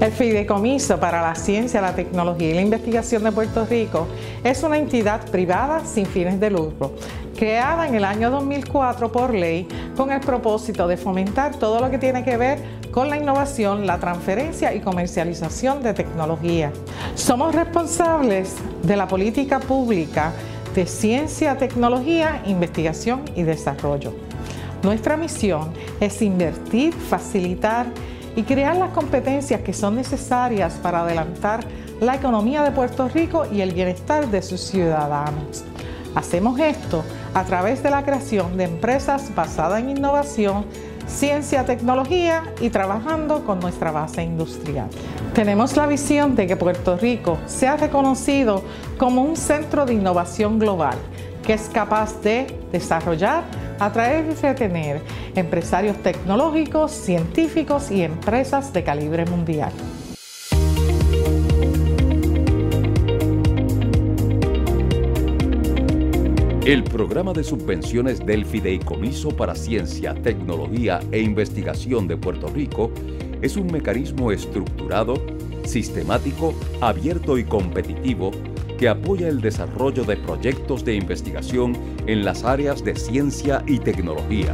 El Fideicomiso para la Ciencia, la Tecnología y la Investigación de Puerto Rico es una entidad privada sin fines de lucro, creada en el año 2004 por ley con el propósito de fomentar todo lo que tiene que ver con la innovación, la transferencia y comercialización de tecnología. Somos responsables de la política pública de ciencia, tecnología, investigación y desarrollo. Nuestra misión es invertir, facilitar y crear las competencias que son necesarias para adelantar la economía de Puerto Rico y el bienestar de sus ciudadanos. Hacemos esto a través de la creación de empresas basadas en innovación, ciencia, tecnología y trabajando con nuestra base industrial. Tenemos la visión de que Puerto Rico sea reconocido como un centro de innovación global que es capaz de desarrollar, atraer y retener empresarios tecnológicos, científicos y empresas de calibre mundial. El programa de subvenciones del Fideicomiso para Ciencia, Tecnología e Investigación de Puerto Rico es un mecanismo estructurado, sistemático, abierto y competitivo que apoya el desarrollo de proyectos de investigación en las áreas de ciencia y tecnología.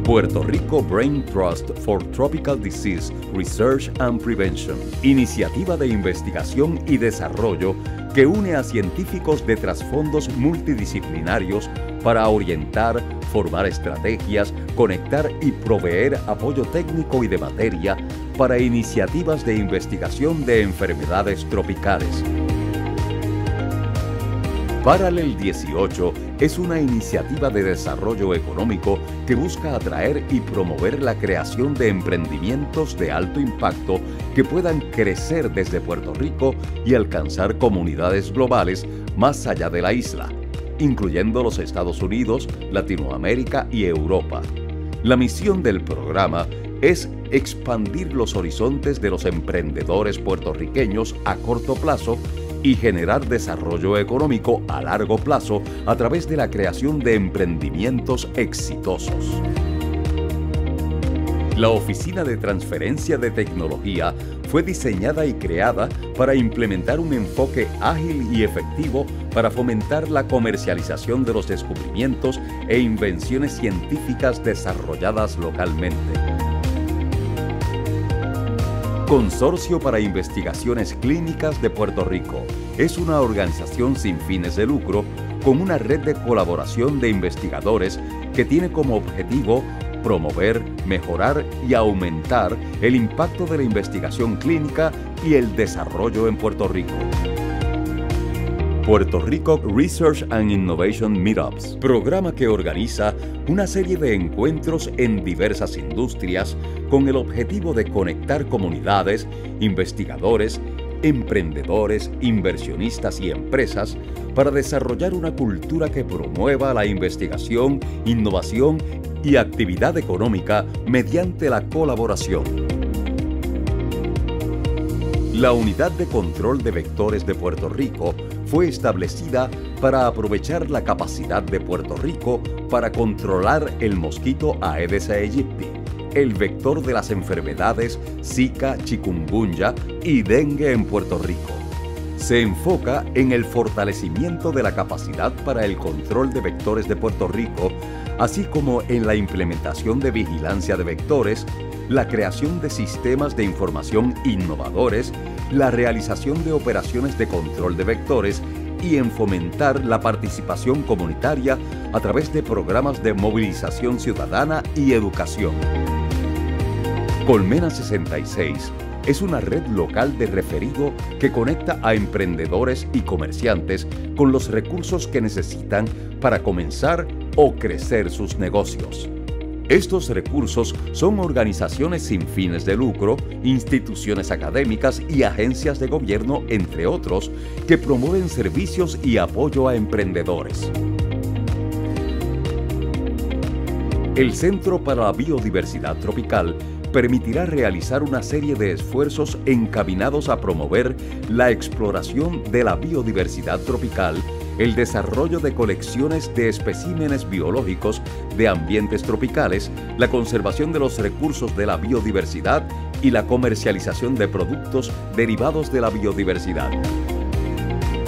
Puerto Rico Brain Trust for Tropical Disease Research and Prevention, iniciativa de investigación y desarrollo que une a científicos de trasfondos multidisciplinarios para orientar, formar estrategias, conectar y proveer apoyo técnico y de materia para iniciativas de investigación de enfermedades tropicales. Paralel 18 es una iniciativa de desarrollo económico que busca atraer y promover la creación de emprendimientos de alto impacto que puedan crecer desde Puerto Rico y alcanzar comunidades globales más allá de la isla, incluyendo los Estados Unidos, Latinoamérica y Europa. La misión del programa es expandir los horizontes de los emprendedores puertorriqueños a corto plazo y generar desarrollo económico a largo plazo a través de la creación de emprendimientos exitosos. La Oficina de Transferencia de Tecnología fue diseñada y creada para implementar un enfoque ágil y efectivo para fomentar la comercialización de los descubrimientos e invenciones científicas desarrolladas localmente. Consorcio para Investigaciones Clínicas de Puerto Rico es una organización sin fines de lucro con una red de colaboración de investigadores que tiene como objetivo promover, mejorar y aumentar el impacto de la investigación clínica y el desarrollo en Puerto Rico. Puerto Rico Research and Innovation Meetups, programa que organiza una serie de encuentros en diversas industrias con el objetivo de conectar comunidades, investigadores, emprendedores, inversionistas y empresas para desarrollar una cultura que promueva la investigación, innovación y actividad económica mediante la colaboración. La Unidad de Control de Vectores de Puerto Rico fue establecida para aprovechar la capacidad de Puerto Rico para controlar el mosquito Aedes aegypti, el vector de las enfermedades Zika, chikungunya y dengue en Puerto Rico. Se enfoca en el fortalecimiento de la capacidad para el control de vectores de Puerto Rico, así como en la implementación de vigilancia de vectores, la creación de sistemas de información innovadores, la realización de operaciones de control de vectores y en fomentar la participación comunitaria a través de programas de movilización ciudadana y educación. Colmena 66 es una red local de referido que conecta a emprendedores y comerciantes con los recursos que necesitan para comenzar o crecer sus negocios. Estos recursos son organizaciones sin fines de lucro, instituciones académicas y agencias de gobierno, entre otros, que promueven servicios y apoyo a emprendedores. El Centro para la Biodiversidad Tropical permitirá realizar una serie de esfuerzos encaminados a promover la exploración de la biodiversidad tropical, el desarrollo de colecciones de especímenes biológicos de ambientes tropicales, la conservación de los recursos de la biodiversidad y la comercialización de productos derivados de la biodiversidad.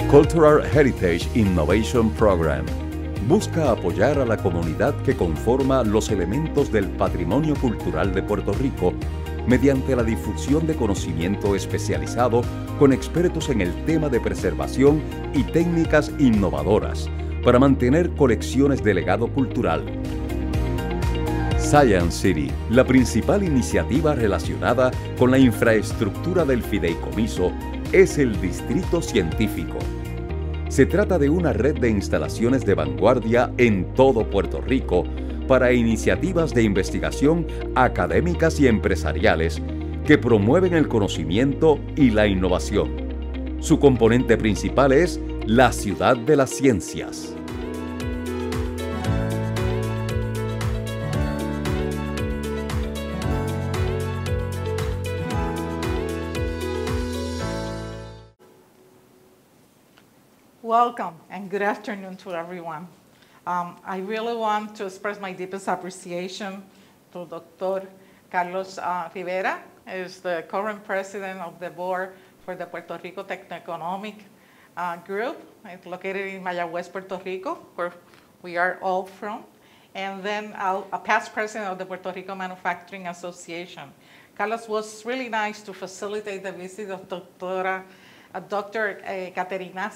Cultural Heritage Innovation Program busca apoyar a la comunidad que conforma los elementos del patrimonio cultural de Puerto Rico mediante la difusión de conocimiento especializado con expertos en el tema de preservación y técnicas innovadoras para mantener colecciones de legado cultural. Science City, la principal iniciativa relacionada con la infraestructura del fideicomiso, es el Distrito Científico. Se trata de una red de instalaciones de vanguardia en todo Puerto Rico para iniciativas de investigación académicas y empresariales que promueven el conocimiento y la innovación. Su componente principal es la Ciudad de las Ciencias. Welcome and good afternoon to everyone. I really want to express my deepest appreciation to Dr. Carlos Rivera, who is the current president of the board for the Puerto Rico Techno-Economic Group. It's located in Mayagüez, Puerto Rico, where we are all from. And then a past president of the Puerto Rico Manufacturing Association. Carlos was really nice to facilitate the visit of Dr. Katerina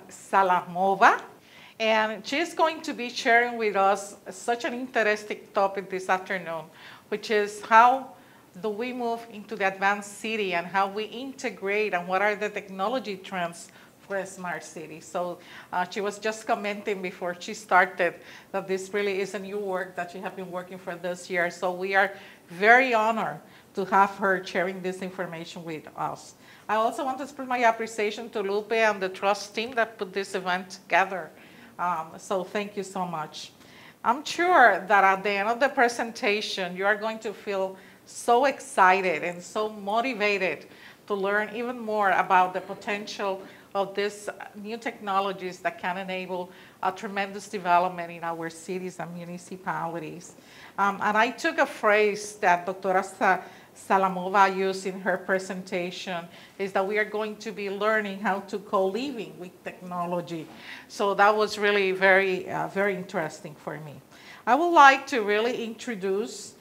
Zalamova, and she's going to be sharing with us such an interesting topic this afternoon, which is how do we move into the advanced city and how we integrate and what are the technology trends for a smart city. So she was just commenting before she started that this really is a new work that she has been working for this year. So we are very honored to have her sharing this information with us. I also want to express my appreciation to Lupe and the trust team that put this event together. So thank you so much. I'm sure that at the end of the presentation, you are going to feel so excited and so motivated to learn even more about the potential of these new technologies that can enable a tremendous development in our cities and municipalities. And I took a phrase that Dr. Zalamova used in her presentation, is that we are going to be learning how to co-living with technology. So that was really very interesting for me. I would like to really introduce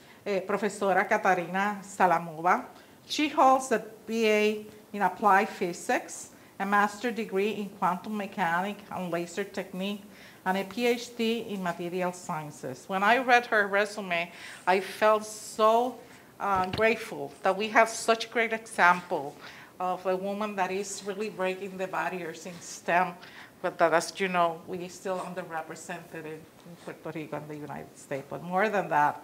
Profesora Katerina Zalamova. She holds a BA in Applied Physics, a master's degree in quantum mechanics and laser technique, and a PhD in material sciences. When I read her resume, I felt so grateful that we have such a great example of a woman that is really breaking the barriers in STEM, but that, as you know, we still underrepresented in Puerto Rico and the United States. But more than that,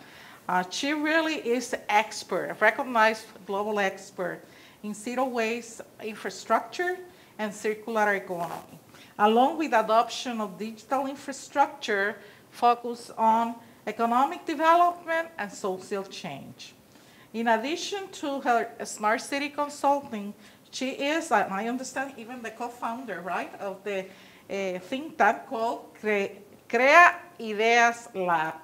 she really is an expert, a recognized global expert in zero waste infrastructure and circular economy, along with adoption of digital infrastructure focused on economic development and social change. In addition to her Smart City Consulting, she is, and I understand, even the co-founder, right, of the think tank called Crea Ideas Lab,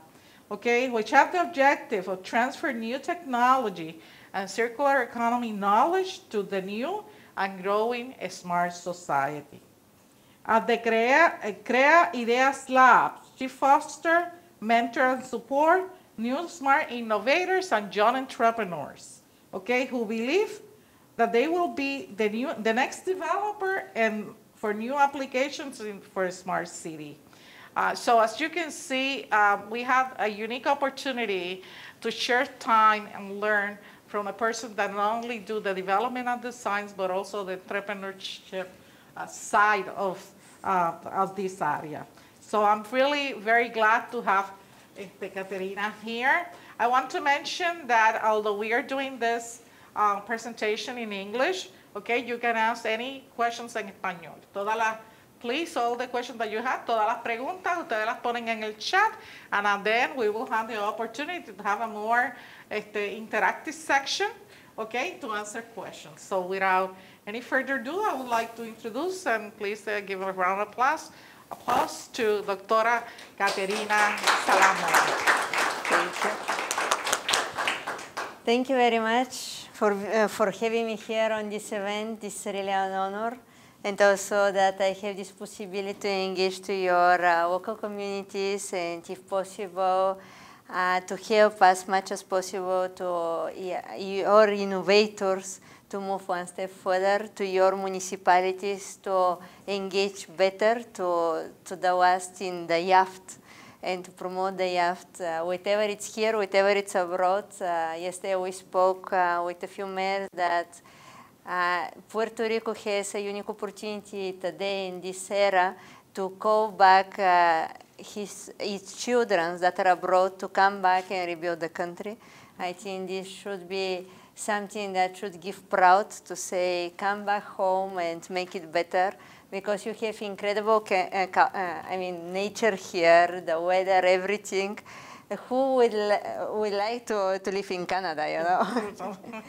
okay, which have the objective of transfer new technology and circular economy knowledge to the new and growing smart society. At the Crea Ideas Lab, she fosters, mentor, and support new smart innovators and young entrepreneurs, okay, who believe that they will be the next developer and for new applications for a smart city. So as you can see, we have a unique opportunity to share time and learn from a person that not only do the development and the science, but also the entrepreneurship side of this area. So I'm really very glad to have Katerina here. I want to mention that although we are doing this presentation in English, okay, you can ask any questions en español. Please, all the questions that you have, todas las preguntas, ustedes las ponen en el chat, and then we will have the opportunity to have a more interactive section, okay, to answer questions. So without any further ado, I would like to introduce, and please give a round of applause to Dr. Katerina Zalamova. Thank you. Thank you very much, for having me here on this event. It's really an honor. And also that I have this possibility to engage to your local communities and, if possible, to help as much as possible to your innovators to move one step further, to your municipalities to engage better to the West in the yacht and to promote the yacht, whatever it's here, whatever it's abroad. Yesterday we spoke with a few mayors that Puerto Rico has a unique opportunity today in this era to call back its children that are abroad to come back and rebuild the country. I think this should be something that should give proud to say, come back home and make it better, because you have incredible nature here, the weather, everything. Who would like to live in Canada, you know?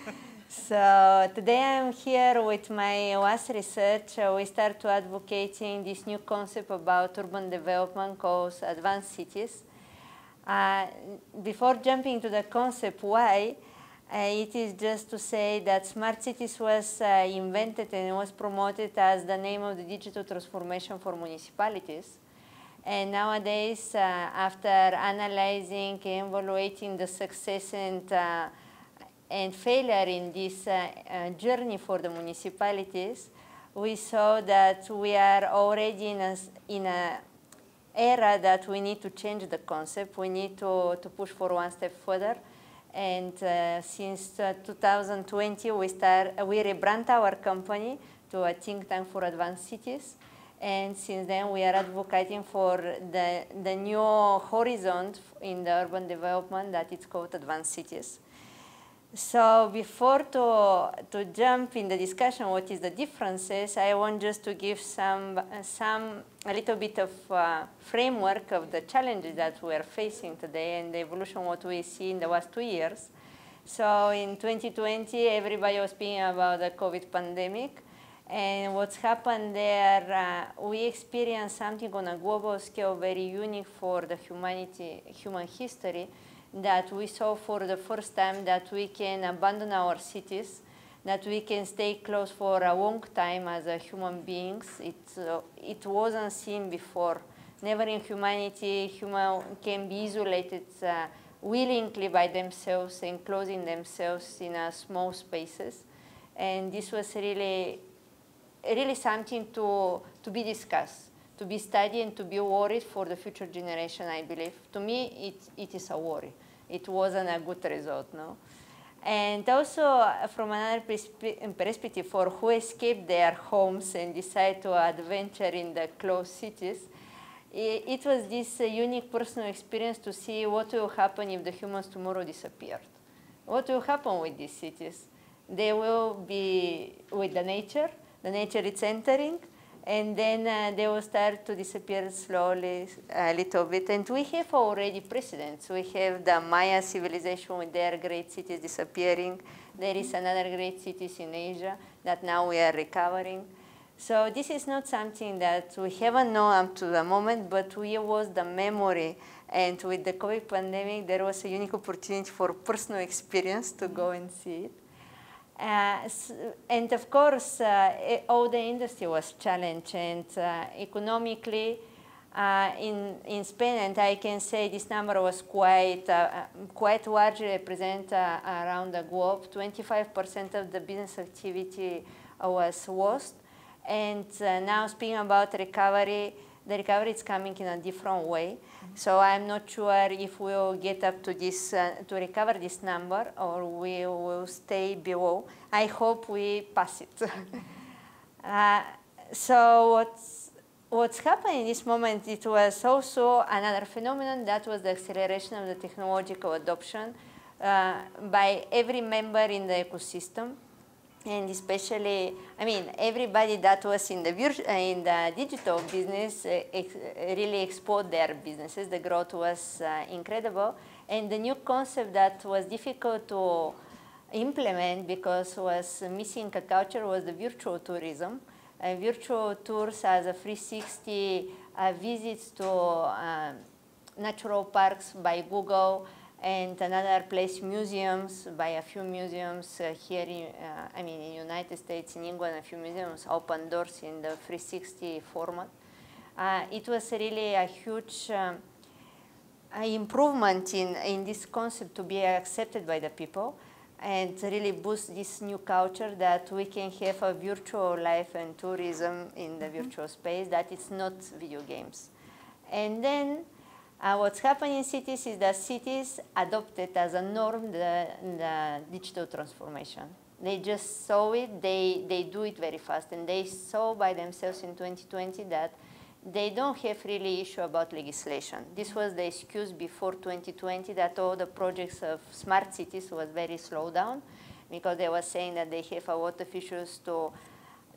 So today I'm here with my last research. We start to advocating this new concept about urban development called advanced cities. Before jumping to the concept why, it is just to say that smart cities was invented and was promoted as the name of the digital transformation for municipalities. And nowadays, after analyzing and evaluating the success and failure in this journey for the municipalities, we saw that we are already in an era that we need to change the concept. We need to push for one step further. And since 2020, we rebrand our company to a think tank for advanced cities. And since then, we are advocating for the new horizon in the urban development that is called advanced cities. So before to jump in the discussion, what is the differences, I want just to give a little bit of framework of the challenges that we are facing today and the evolution of what we see in the last 2 years. So in 2020, everybody was speaking about the COVID pandemic. And what's happened there, we experienced something on a global scale very unique for the human history, that we saw for the first time that we can abandon our cities, that we can stay close for a long time as human beings. It wasn't seen before. Never in humanity, human can be isolated willingly by themselves, enclosing themselves in small spaces. And this was really something to be discussed, to be studied, and to be worried for the future generation, I believe. To me, it is a worry. It wasn't a good result, no? And also, from another perspective, for who escaped their homes and decided to adventure in the closed cities, it was this unique personal experience to see what will happen if the humans tomorrow disappeared. What will happen with these cities? They will be with the nature is entering, and then they will start to disappear slowly a little bit. And we have already precedents. We have the Maya civilization with their great cities disappearing. There is another great cities in Asia that now we are recovering. So this is not something that we haven't known up to the moment, but we was the memory. And with the COVID pandemic, there was a unique opportunity for personal experience to go and see it. And of course, all the industry was challenged, and economically in Spain, and I can say this number was quite largely represented around the globe. 25% of the business activity was lost, and now speaking about recovery, the recovery is coming in a different way. So I'm not sure if we'll get up to this, to recover this number, or we will stay below. I hope we pass it. So what's happening in this moment, it was also another phenomenon, that was the acceleration of the technological adoption by every member in the ecosystem. And especially, I mean, everybody that was in the digital business really exploded their businesses. The growth was incredible. And the new concept that was difficult to implement because was missing a culture was the virtual tourism. Virtual tours as a 360 visits to natural parks by Google, And another place, museums, by a few museums here in United States, in England, a few museums open doors in the 360 format. It was really a huge improvement in this concept to be accepted by the people, and really boost this new culture that we can have a virtual life and tourism in the virtual space, that it's not video games. And then what's happening in cities is that cities adopted as a norm the digital transformation. They just saw it, they do it very fast, and they saw by themselves in 2020 that they don't have really issue about legislation. This was the excuse before 2020 that all the projects of smart cities was very slowed down, because they were saying that they have a lot of issues to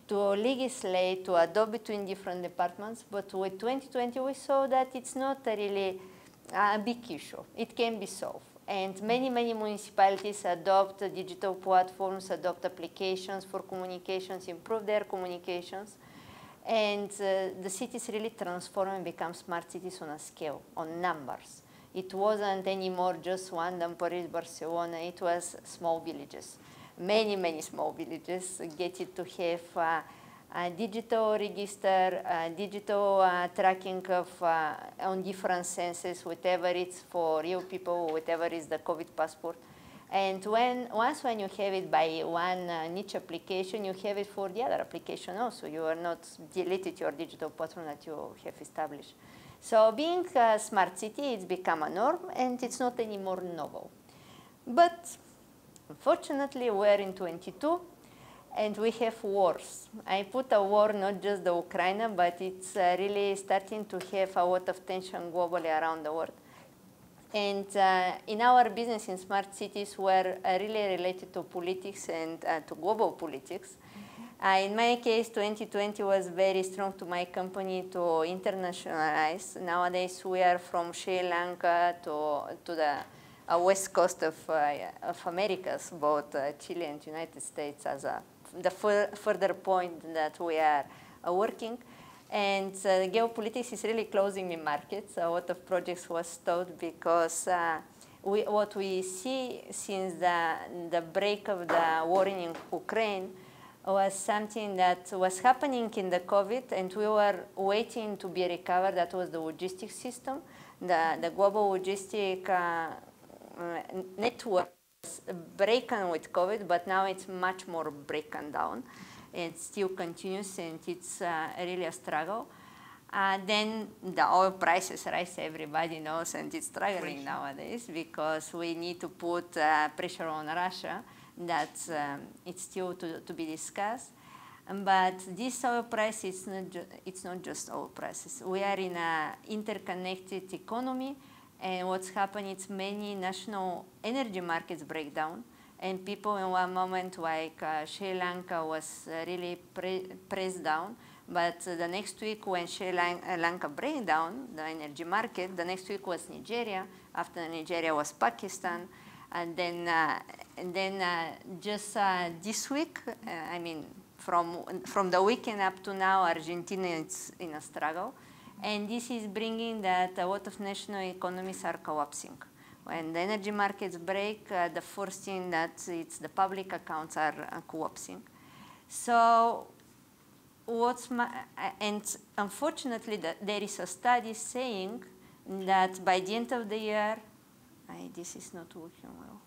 legislate, to adopt between different departments. But with 2020, we saw that it's not really a big issue. It can be solved. And many, many municipalities adopt digital platforms, adopt applications for communications, improve their communications. And the cities really transform and become smart cities on a scale, on numbers. It wasn't anymore just London, Paris, Barcelona. It was small villages. Many, many small villages get it to have a digital register, digital tracking of on different senses, whatever it's for real people, whatever is the COVID passport. And once when you have it by one niche application, you have it for the other application also. You are not deleted your digital platform that you have established. So being a smart city, it's become a norm, and it's not anymore novel. But unfortunately, we're in 22, and we have wars. I put a war, not just the Ukraine, but it's really starting to have a lot of tension globally around the world. And in our business in smart cities, we're really related to politics and to global politics. In my case, 2020 was very strong to my company to internationalize. Nowadays, we are from Sri Lanka to the west coast of Americas, both Chile and United States, as the further point that we are working. And geopolitics is really closing the markets. A lot of projects was stopped because what we see since the break of the war in Ukraine was something that was happening in the COVID, and we were waiting to be recovered. That was the logistics system. The global logistic network was broken with COVID, but now it's much more broken down. It still continues, and it's really a struggle. Then the oil prices rise, everybody knows, and it's struggling nowadays because we need to put pressure on Russia. That's it's still to be discussed. But this oil price, it's not just oil prices. We are in an interconnected economy, and what's happening is many national energy markets break down. And people in one moment, like Sri Lanka, was really pressed down. But the next week, when Sri Lanka break down the energy market, the next week was Nigeria. After Nigeria was Pakistan. And then just this week, I mean, from the weekend up to now, Argentina is in a struggle. And this is bringing that a lot of national economies are collapsing. When the energy markets break, the first thing that it's the public accounts are collapsing. So and unfortunately, there is a study saying that by the end of the year, this is not working well.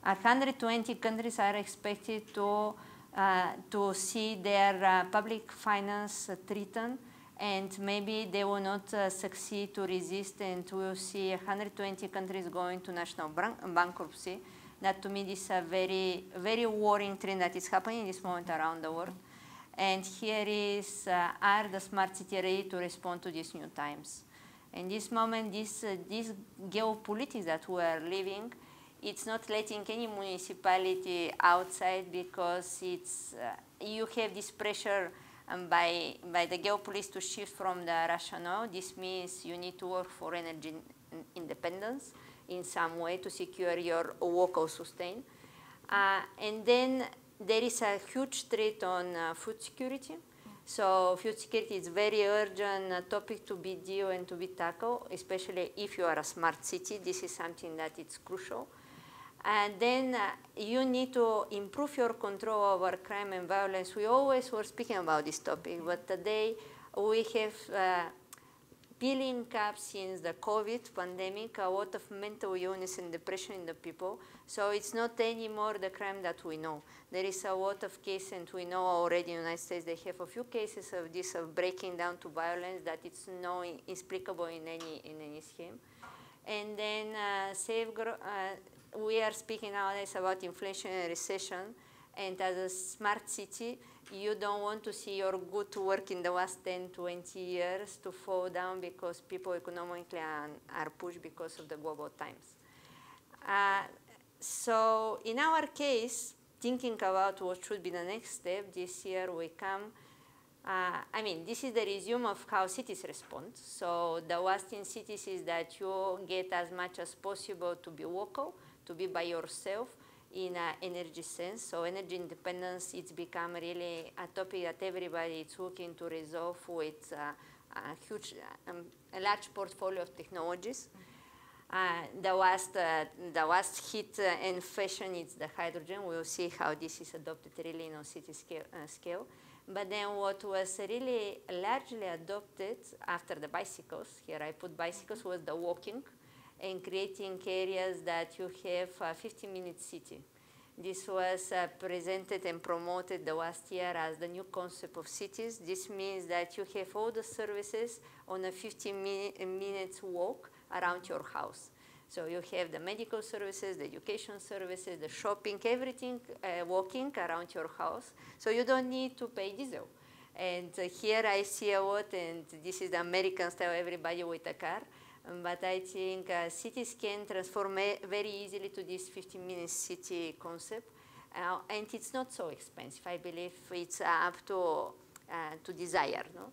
120 countries are expected to see their public finance threatened, and maybe they will not succeed to resist, and we'll see 120 countries going to national bankruptcy. That to me is a very, very worrying trend that is happening in this moment around the world. And here is, are the smart cities ready to respond to these new times? In this moment, this geopolitics that we are living, it's not letting any municipality outside, because it's, you have this pressure by the geopolitics to shift from the rational. This means you need to work for energy independence in some way to secure your local sustain. And then there is a huge threat on food security. So food security is very urgent topic to be deal and to be tackled, especially if you are a smart city. This is something that is crucial. And then you need to improve your control over crime and violence. We always were speaking about this topic, but today we have building up since the COVID pandemic, a lot of mental illness and depression in the people. So it's not anymore the crime that we know. There is a lot of cases, and we know already in the United States they have a few cases of this, of breaking down to violence, that it's not inexplicable in any scheme. And then we are speaking nowadays about inflation and recession, and as a smart city, you don't want to see your good work in the last 10, 20 years to fall down because people economically are pushed because of the global times. So in our case, thinking about what should be the next step, this year we come, I mean, this is the resume of how cities respond. So the last in cities is that you get as much as possible to be local, to be by yourself, in an energy sense. So energy independence, it's become really a topic that everybody is looking to resolve with a large portfolio of technologies. The last hit in fashion is the hydrogen. We'll see how this is adopted really on city scale. But then what was really largely adopted after the bicycles, here I put bicycles, was the walking, and creating areas that you have a 15-minute city. This was presented and promoted the last year as the new concept of cities. This means that you have all the services on a 15-minute walk around your house. So you have the medical services, the education services, the shopping, everything walking around your house. So you don't need to pay diesel. And here I see a lot, and this is the American style, everybody with a car. But I think cities can transform very easily to this 15-minute city concept. And it's not so expensive. I believe it's up to desire. No?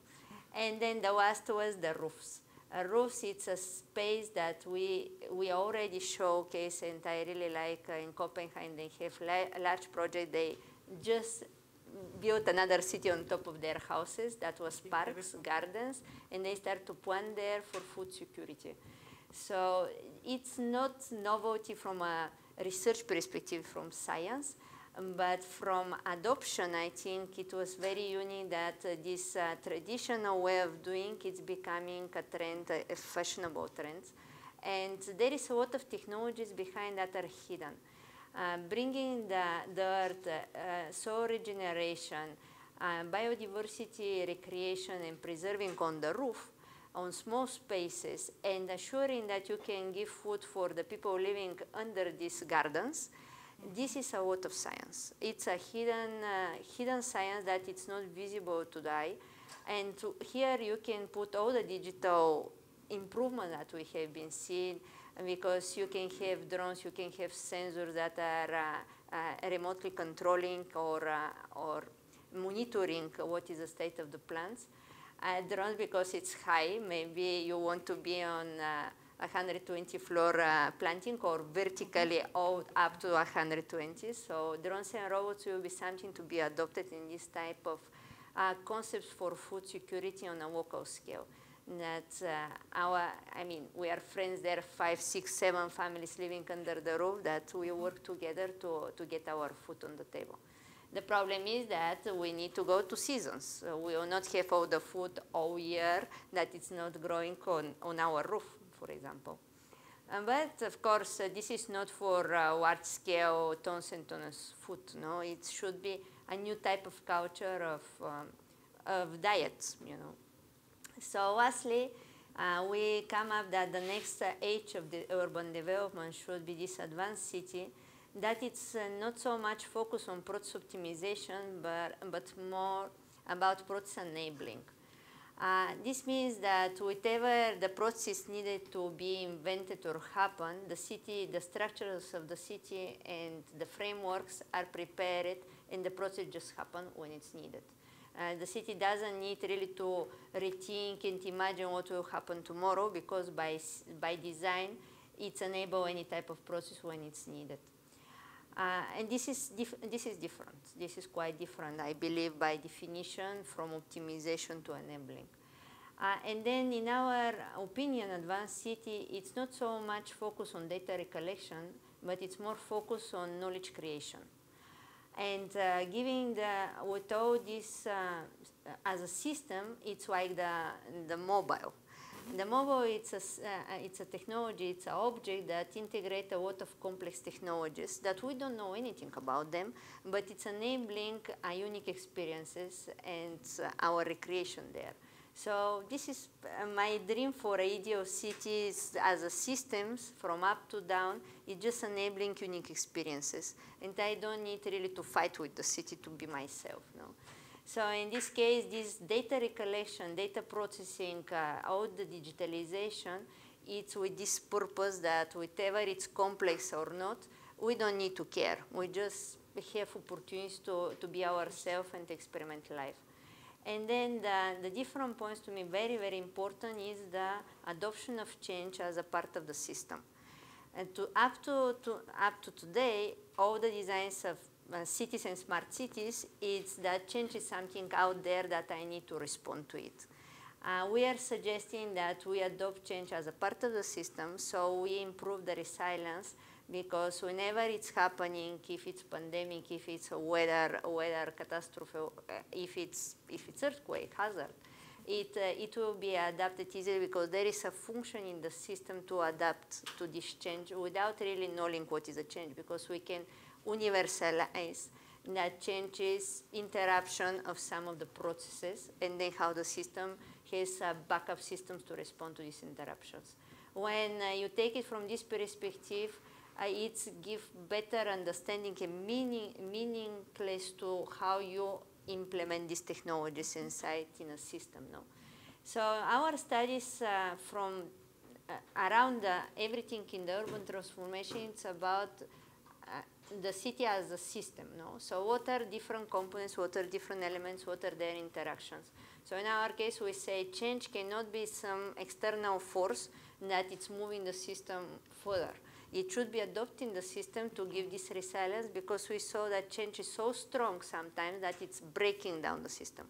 And then the last was the roofs. Roofs, it's a space that we already showcase, and I really like in Copenhagen, they have a large project. They just built another city on top of their houses that was parks, gardens, and they start to plant there for food security. So it's not novelty from a research perspective from science, but from adoption, I think it was very unique that this traditional way of doing it's becoming a trend, a fashionable trend. And there is a lot of technologies behind that are hidden. Bringing the earth, soil regeneration, biodiversity, recreation, and preserving on the roof, on small spaces, and assuring that you can give food for the people living under these gardens. This is a lot of science. It's a hidden science that it's not visible today. And here you can put all the digital improvement that we have been seeing, because you can have drones, you can have sensors that are remotely controlling or monitoring what is the state of the plants. Drones, because it's high, maybe you want to be on 120 floor planting, or vertically up to 120. So drones and robots will be something to be adopted in this type of concepts for food security on a local scale. That I mean, we are friends there, 5, 6, 7 families living under the roof that we work together to get our food on the table. The problem is that we need to go to seasons. We will not have all the food all year that it's not growing on our roof, for example. But of course, this is not for large-scale tons and tons of food. No, it should be a new type of culture of diets, you know. So lastly, we come up that the next age of the urban development should be this advanced city, that it's not so much focused on process optimization, but more about process enabling. This means that whatever the process needed to be invented or happen, the structures of the city and the frameworks are prepared, and the process just happens when it's needed. The city doesn't need really to rethink and imagine what will happen tomorrow, because by design, it's enable any type of process when it's needed. And this is different. This is quite different, I believe, by definition, from optimization to enabling. And then, in our opinion, advanced city, it's not so much focused on data recollection, but it's more focused on knowledge creation. And giving with all this as a system, it's like the mobile. The mobile, it's a technology, it's an object that integrates a lot of complex technologies that we don't know anything about them, but it's enabling unique experiences and our recreation there. So this is my dream for ideal cities as a systems from up to down. It's just enabling unique experiences. And I don't need really to fight with the city to be myself. No? So in this case, this data recollection, data processing, all the digitalization, it's with this purpose that whatever it's complex or not, we don't need to care. We just have opportunities to be ourselves and to experiment life. And then the different points to me very, very important is the adoption of change as a part of the system. And up to today, all the designs of cities and smart cities, it's that change is something out there that I need to respond to it. We are suggesting that we adopt change as a part of the system, so we improve the resilience, because whenever it's happening, if it's pandemic, if it's a weather catastrophe, if it's earthquake hazard, it will be adapted easily, because there is a function in the system to adapt to this change without really knowing what is a change, because we can universalize that changes interruption of some of the processes, and then how the system has backup systems to respond to these interruptions. When you take it from this perspective, it gives better understanding and meaning place to how you implement these technologies inside in a system. No? So our studies from around everything in the urban transformation, it's about the city as a system. No? So what are different components, what are different elements, what are their interactions? So in our case, we say change cannot be some external force that it's moving the system further. It should be adopting the system to give this resilience, because we saw that change is so strong sometimes that it's breaking down the system.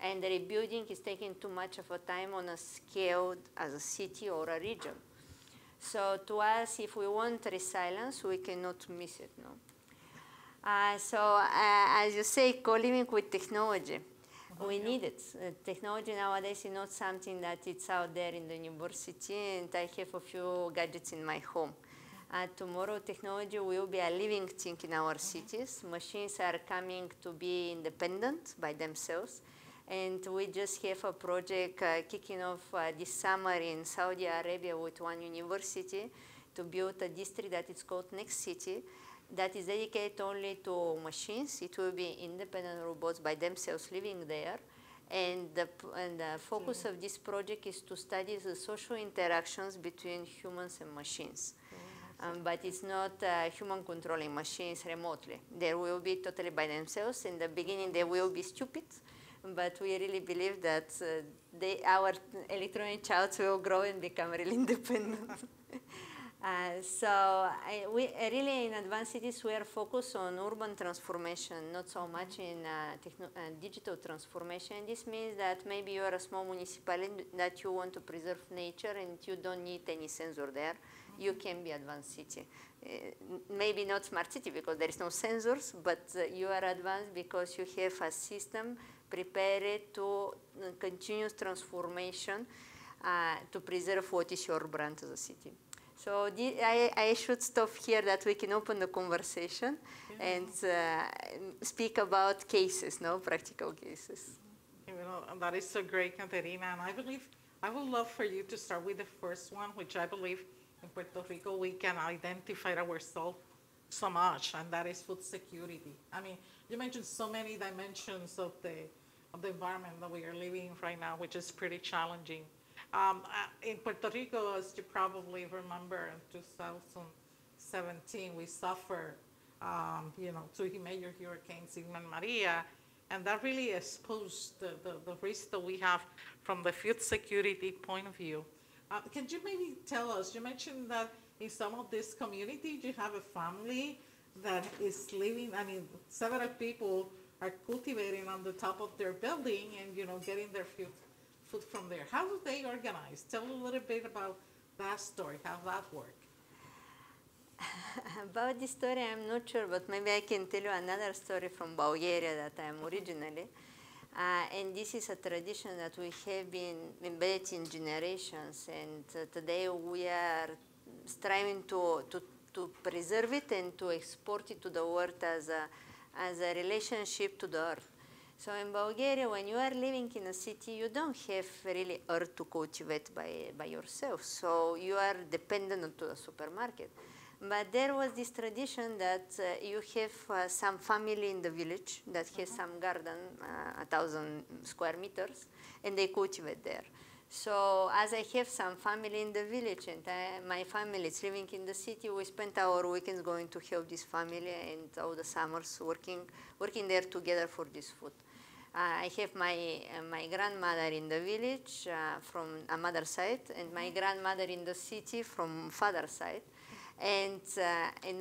And the rebuilding is taking too much of a time on a scale as a city or a region. So to us, if we want resilience, we cannot miss it. No? As you say, co-living with technology. We need it. Technology nowadays is not something that it's out there in the university, and I have a few gadgets in my home. Tomorrow, technology will be a living thing in our cities. Machines are coming to be independent by themselves. And we just have a project kicking off this summer in Saudi Arabia with one university to build a district that is called Next City, that is dedicated only to machines. It will be independent robots by themselves living there. And the focus of this project is to study the social interactions between humans and machines. But it's not human controlling machines remotely. They will be totally by themselves. In the beginning, they will be stupid. But we really believe that our electronic childs will grow and become really independent. We really, in advanced cities, we are focused on urban transformation, not so much in digital transformation. This means that maybe you are a small municipality that you want to preserve nature and you don't need any sensor there. You can be advanced city. Maybe not smart city because there is no sensors, but you are advanced because you have a system prepared to continuous transformation to preserve what is your brand as a city. So I should stop here that we can open the conversation and speak about cases, no practical cases. You know, that is so great, Katerina. And I believe I would love for you to start with the first one, which I believe in Puerto Rico we can identify ourselves so much, and that is food security. I mean, you mentioned so many dimensions of the environment that we are living in right now, which is pretty challenging. In Puerto Rico, as you probably remember, in 2017, we suffered, two major hurricanes, Irma and Maria, and that really exposed the risk that we have from the food security point of view. Can you maybe tell us, you mentioned that in some of these communities, you have a family that is living, I mean, several people are cultivating on the top of their building and, you know, getting their food from there. How do they organize? Tell a little bit about that story, how that works. About this story, I'm not sure, but maybe I can tell you another story from Bulgaria that I am originally. And this is a tradition that we have been embedded in generations, and today we are striving to preserve it and to export it to the world as a relationship to the earth. So in Bulgaria, when you are living in a city, you don't have really earth to cultivate by yourself, so you are dependent on the supermarket. But there was this tradition that you have some family in the village that has some garden, 1,000 square meters, and they cultivate there. So as I have some family in the village and my family is living in the city, we spend our weekends going to help this family and all the summers working there together for this food. I have my grandmother in the village from a mother side and my grandmother in the city from father side. And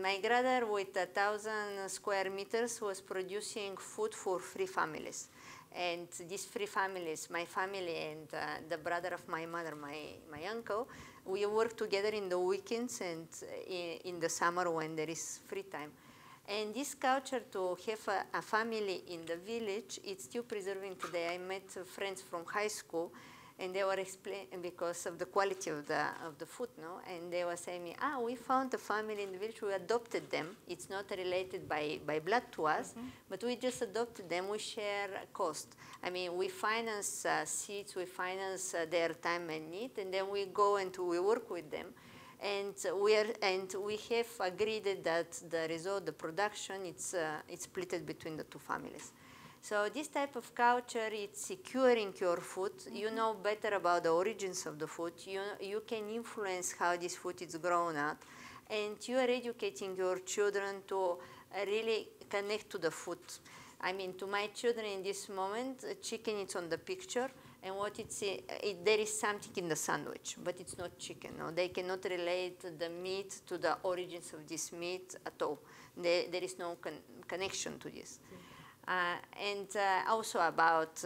my brother with 1,000 square meters was producing food for 3 families. And these 3 families, my family and the brother of my mother, my uncle, we work together in the weekends and in the summer when there is free time. And this culture to have a family in the village, it's still preserving today. I met friends from high school, and they were explaining because of the quality of the food, no? And they were saying me, we found a family in the village, we adopted them. It's not related by blood to us, but we just adopted them, we share cost. I mean, we finance seeds, we finance their time and need, and then we go and we work with them. And we have agreed that the result, the production, it's split between the 2 families. So this type of culture, it's securing your food. You know better about the origins of the food. You can influence how this food is grown up. And you are educating your children to really connect to the food. I mean, to my children in this moment, chicken is on the picture. And what there is something in the sandwich, but it's not chicken. No? They cannot relate the meat to the origins of this meat at all. There is no connection to this. And also about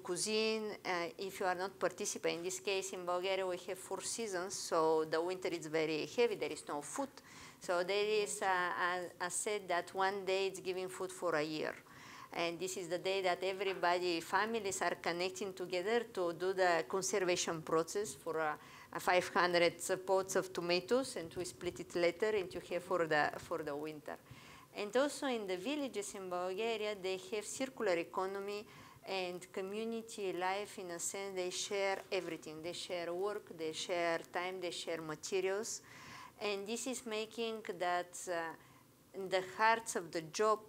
cuisine, if you are not participating, in this case in Bulgaria we have 4 seasons, so the winter is very heavy, there is no food. So there is a said that one day it's giving food for a year. And this is the day that everybody, families are connecting together to do the conservation process for 500 pots of tomatoes, and we split it later and you have for the winter. And also in the villages in Bulgaria, they have circular economy and community life in a sense. They share everything. They share work, they share time, they share materials. And this is making that in the hearts of the job,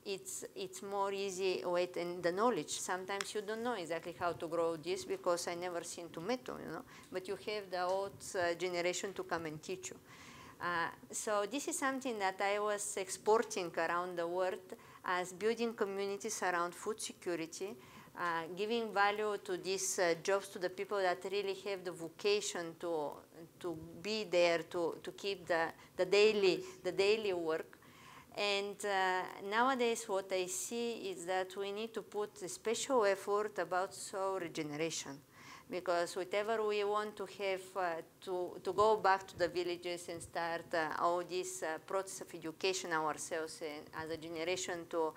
it's more easy weight and the knowledge. Sometimes you don't know exactly how to grow this because I never seen tomato, you know. But you have the old generation to come and teach you. So this is something that I was exporting around the world as building communities around food security, giving value to these jobs to the people that really have the vocation to be there, to keep the daily work. And nowadays what I see is that we need to put a special effort about soil regeneration. Because whatever we want to have to go back to the villages and start all this process of education ourselves and as a generation to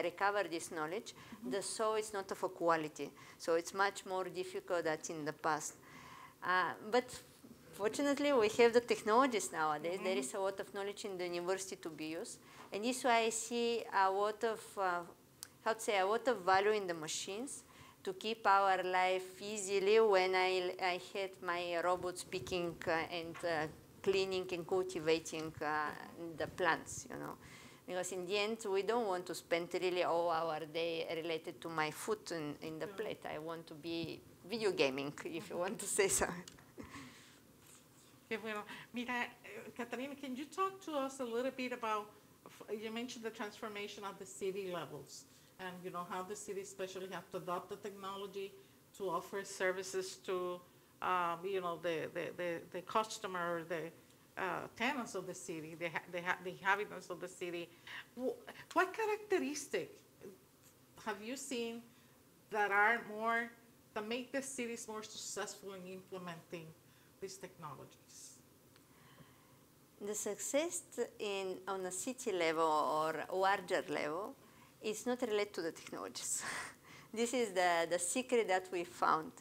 recover this knowledge, the soil is not of a quality. So it's much more difficult than in the past. But fortunately, we have the technologies nowadays. There is a lot of knowledge in the university to be used. And this is why I see a lot of, a lot of value in the machines to keep our life easily when I had my robots picking and cleaning and cultivating the plants, you know. Because in the end, we don't want to spend really all our day related to my food in the plate. I want to be video gaming, if you want to say so. Okay, well, mira, Katerina, can you talk to us a little bit about, you mentioned the transformation at the city levels, and you know how the city especially have to adopt the technology to offer services to you know the customer, tenants of the city, the inhabitants of the city. What characteristics have you seen that make the cities more successful in implementing these technologies? The success on a city level or larger level is not related to the technologies. This is the secret that we found.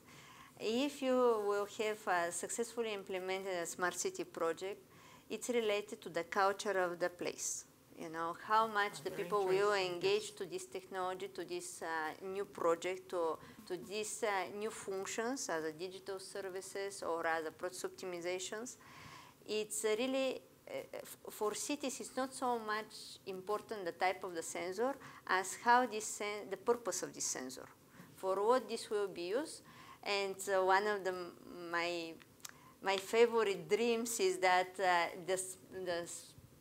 If you will have successfully implemented a smart city project, it's related to the culture of the place. You know, how much the people will engage to this technology, to this new project, to these new functions as a digital services or as a process optimizations. It's really, for cities, it's not so much important the type of the sensor as how the purpose of this sensor, for what this will be used. And one of my favorite dreams is that the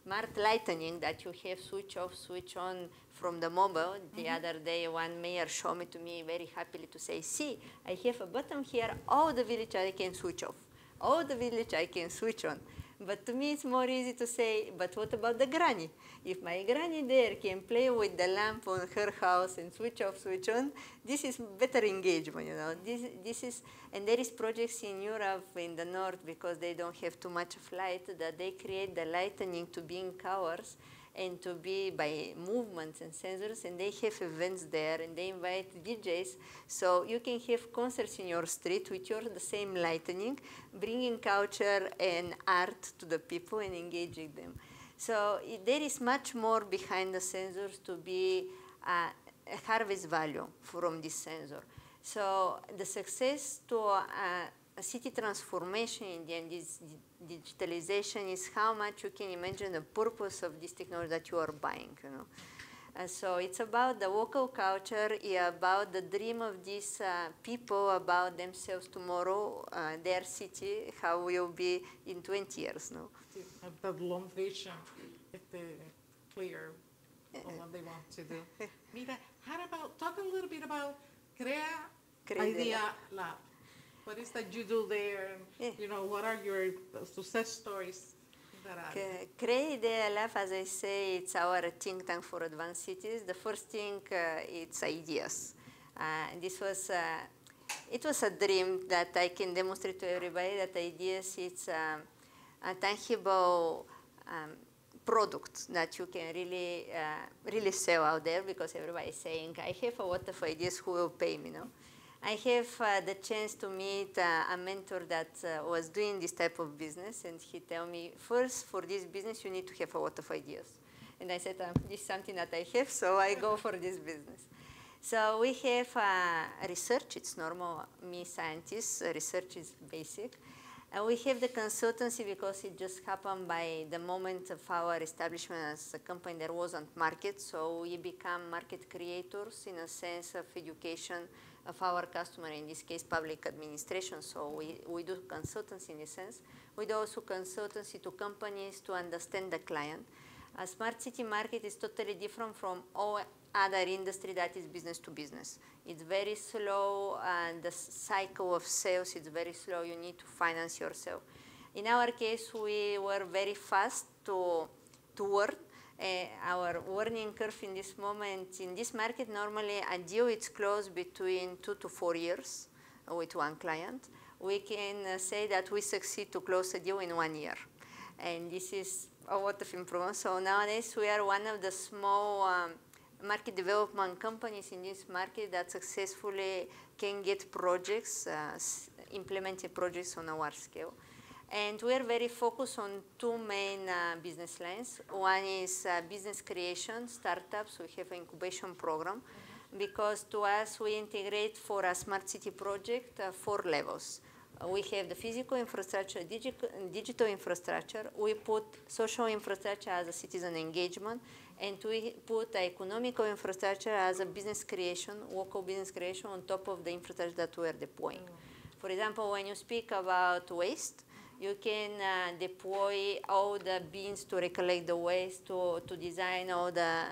smart lighting that you have switch off, switch on from the mobile. The other day, one mayor showed me to me very happily to say, see, I have a button here, all the village I can switch off, all the village I can switch on. But to me, it's more easy to say, but what about the granny? If my granny there can play with the lamp on her house and switch off, switch on, this is better engagement, you know. This is, and there is projects in Europe, in the north, because they don't have too much of light, that they create the lightning to be in towers and to be by movements and sensors, and they have events there, and they invite DJs, so you can have concerts in your street with the same lightning, bringing culture and art to the people and engaging them. So there is much more behind the sensors to be a harvest value from this sensor. So the success to a city transformation in the end, this digitalization, is how much you can imagine the purpose of this technology that you are buying, you know. So it's about the local culture, about the dream of these people about themselves tomorrow, their city, how will be in 20 years, no? The long vision, clear on what they want to do. Mira, talk a little bit about Crea Idea Lab. What is that you do there? You know, what are your success stories? Crea Idea Lab, as I say, it's our think tank for advanced cities. The first thing, it's ideas. It was a dream that I can demonstrate to everybody that ideas, it's a tangible product that you can really sell out there, because everybody is saying, I have a lot of ideas, who will pay me, no? I have the chance to meet a mentor that was doing this type of business, and he told me, first, for this business, you need to have a lot of ideas. And I said, this is something that I have, so I go for this business. So we have research, it's normal, me scientist, research is basic. And we have the consultancy because it just happened by the moment of our establishment as a company. There wasn't market, so we become market creators in a sense of education of our customer, in this case public administration. So we do consultancy in a sense. We do also consultancy to companies to understand the client. A smart city market is totally different from all other industry that is business to business. It's very slow, and the cycle of sales is very slow. You need to finance yourself. In our case, we were very fast to learn. Our learning curve in this moment, in this market, normally a deal is closed between 2 to 4 years with one client. We can say that we succeed to close a deal in 1 year. And this is a lot of improvement. So nowadays we are one of the small market development companies in this market that successfully can get projects, implemented projects on a large scale. And we are very focused on two main business lines. One is business creation, startups. We have an incubation program, because to us we integrate for a smart city project 4 levels. We have the physical infrastructure, digital infrastructure. We put social infrastructure as a citizen engagement, and we put economical infrastructure as a business creation, local business creation on top of the infrastructure that we are deploying. For example, when you speak about waste, you can deploy all the bins to recollect the waste, to design all the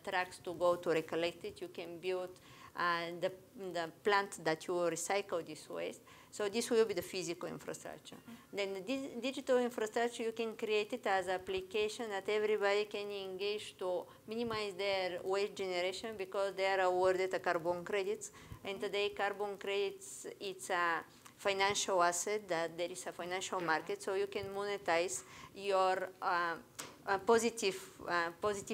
trucks to go to recollect it. You can build the plant that you will recycle this waste. So this will be the physical infrastructure. Then the digital infrastructure, you can create it as an application that everybody can engage to minimize their waste generation because they are awarded a carbon credits. And today carbon credits, it's a financial asset that there is a financial market, so you can monetize your positive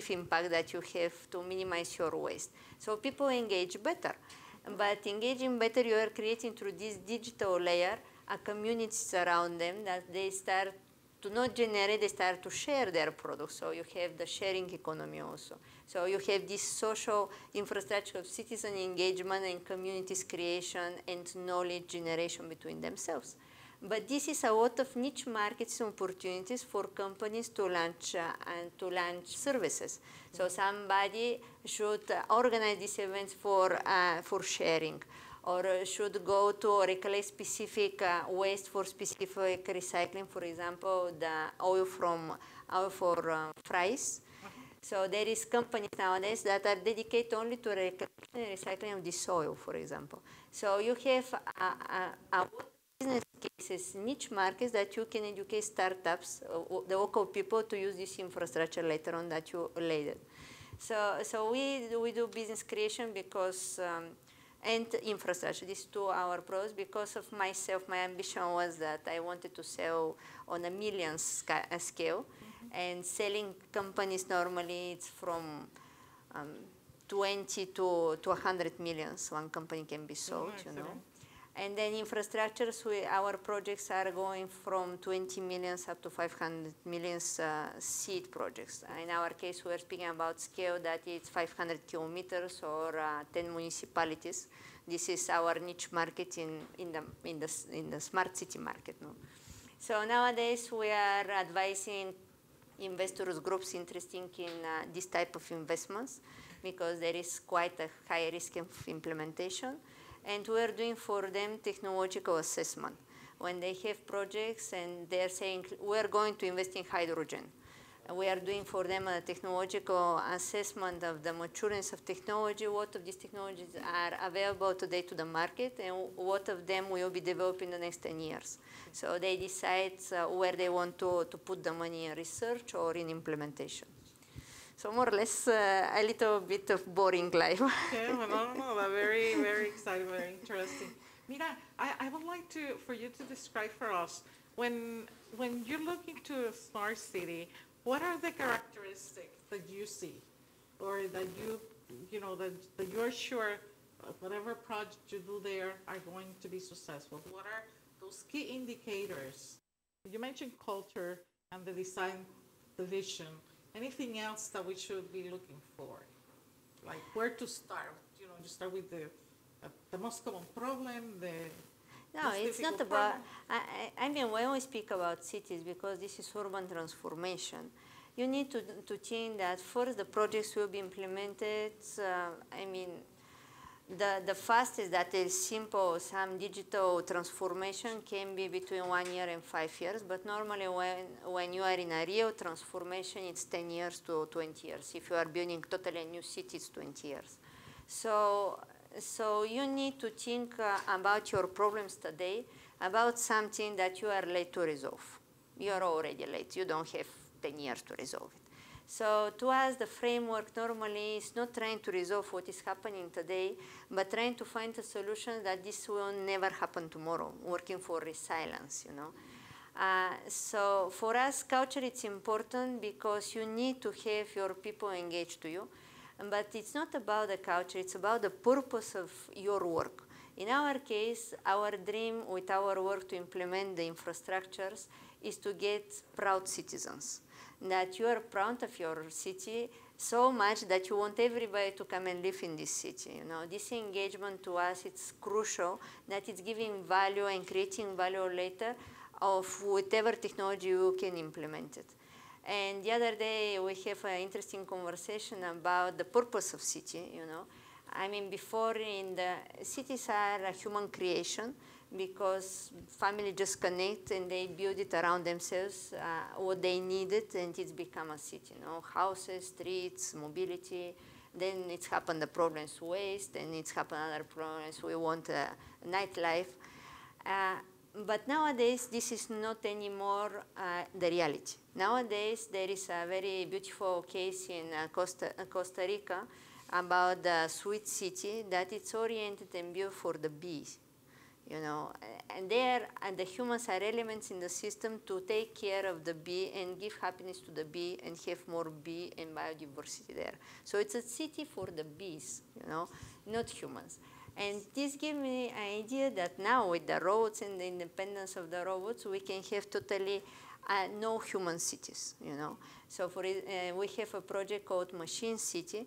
impact that you have to minimize your waste. So people engage better. But engaging better, you are creating through this digital layer a community around them that they start to not generate, they start to share their products. So you have the sharing economy also. So you have this social infrastructure of citizen engagement and communities creation and knowledge generation between themselves. But this is a lot of niche markets and opportunities for companies to launch services. So somebody should organize these events for sharing, or should go to recollect specific waste for specific recycling. For example, the oil for fries. So there is companies nowadays that are dedicated only to recycling of this oil, for example. So you have a business cases, niche markets that you can educate startups, the local people, to use this infrastructure later on that you laid it. So we do business creation because, and infrastructure, these two our pros. Because of myself, my ambition was that I wanted to sell on a million scale, and selling companies normally it's from 20 to 100 millions. One company can be sold, you know. And then infrastructures, our projects are going from 20 millions up to 500 millions seed projects. In our case, we are speaking about scale that is 500 kilometers or 10 municipalities. This is our niche market in the smart city market. No? So nowadays, we are advising investors groups interested in this type of investments because there is quite a high risk of implementation. And we are doing for them technological assessment. When they have projects and they're saying, we are going to invest in hydrogen, we are doing for them a technological assessment of the matureness of technology, what of these technologies are available today to the market, and what of them will be developed in the next 10 years. So they decide where they want to put the money in research or in implementation. So more or less a little bit of boring life. Yeah, well, no, very, very exciting, very interesting. Mira, I would like for you to describe for us, when you're looking to a smart city, what are the characteristics that you see, or that that you're sure whatever project you do there are going to be successful? What are those key indicators? You mentioned culture and the design, the vision. Anything else that we should be looking for? Like where to start? You know, just start with the most common problem, No, it's not about, I mean, when we speak about cities, because this is urban transformation, you need to think that first the projects will be implemented, I mean, the fastest that is simple, some digital transformation can be between 1 year and 5 years, but normally when you are in a real transformation, it's 10 years to 20 years. If you are building totally a new city, it's 20 years. So you need to think about your problems today, about something that you are late to resolve. You are already late. You don't have 10 years to resolve it. So to us, the framework normally is not trying to resolve what is happening today, but trying to find a solution that this will never happen tomorrow, working for resilience, you know. So for us, culture is important because you need to have your people engaged to you. But it's not about the culture, it's about the purpose of your work. In our case, our dream with our work to implement the infrastructures is to get proud citizens. That you are proud of your city so much that you want everybody to come and live in this city. You know, this engagement to us, it's crucial, that it's giving value and creating value later of whatever technology you can implement it. And the other day we have an interesting conversation about the purpose of city, you know. I mean, before in the cities are a human creation because family just connect and they build it around themselves, what they needed, and it's become a city, you know, houses, streets, mobility. Then it's happened the problems waste, and it's happened other problems. We want nightlife. But nowadays, this is not anymore the reality. Nowadays, there is a very beautiful case in Costa Rica about the sweet city that it's oriented and built for the bees. You know, and there, the humans are elements in the system to take care of the bee and give happiness to the bee and have more bee and biodiversity there. So it's a city for the bees, you know, not humans. And this gives me an idea that now with the robots and the independence of the robots, we can have totally no human cities, you know. So we have a project called Machine City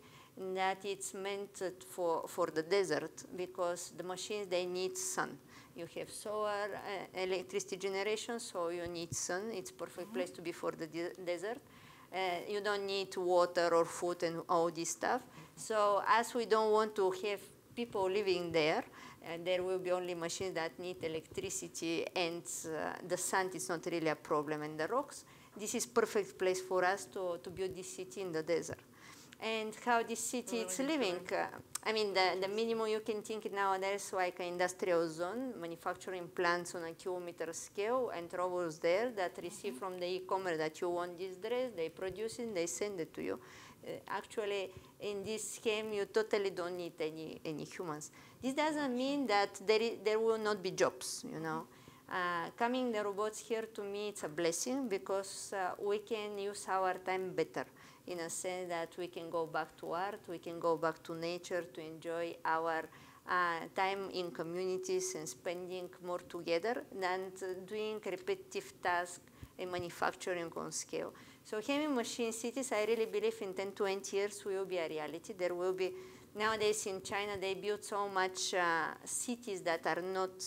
that it's meant for the desert because the machines, they need sun. You have solar electricity generation, so you need sun. It's a perfect place to be for the desert. You don't need water or food and all this stuff. So as we don't want to have people living there, there will be only machines that need electricity, and the sun is not really a problem, and the rocks. This is perfect place for us to build this city in the desert. And how this city is living. I mean, the minimum you can think nowadays like an industrial zone, manufacturing plants on a kilometer scale, and robots there that receive from the e-commerce that you want this dress, they produce it, they send it to you. Actually, in this scheme, you totally don't need any humans. This doesn't mean that there will not be jobs, you know. Coming the robots here, to me, it's a blessing because we can use our time better, in a sense that we can go back to art, we can go back to nature to enjoy our time in communities and spending more together than doing repetitive tasks in manufacturing on scale. So having machine cities, I really believe in 10, 20 years will be a reality. There will be, nowadays in China, they build so much cities that are not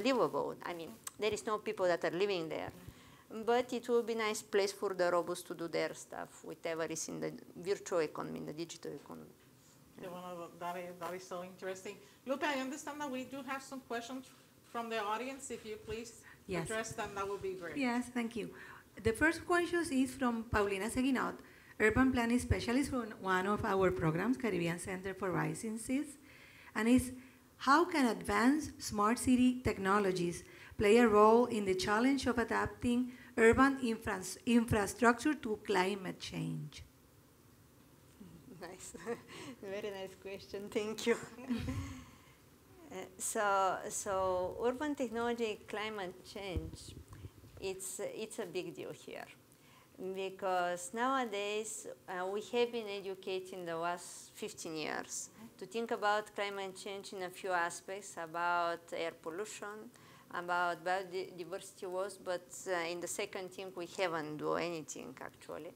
livable. I mean, there is no people that are living there. But it will be a nice place for the robots to do their stuff, whatever is in the virtual economy, in the digital economy. Yeah. That is so interesting. Lupe, I understand that we do have some questions from the audience. If you please address them, that would be great. Yes, thank you. The first question is from Paulina Seguinot, urban planning specialist from one of our programs, Caribbean Center for Rising Seas, and is, how can advanced smart city technologies play a role in the challenge of adapting urban infrastructure to climate change? Nice, very nice question, thank you. So urban technology, climate change, it's a big deal here. Because nowadays, we have been educating the last 15 years to think about climate change in a few aspects, about air pollution, about biodiversity loss, but in the second thing, we haven't done anything, actually.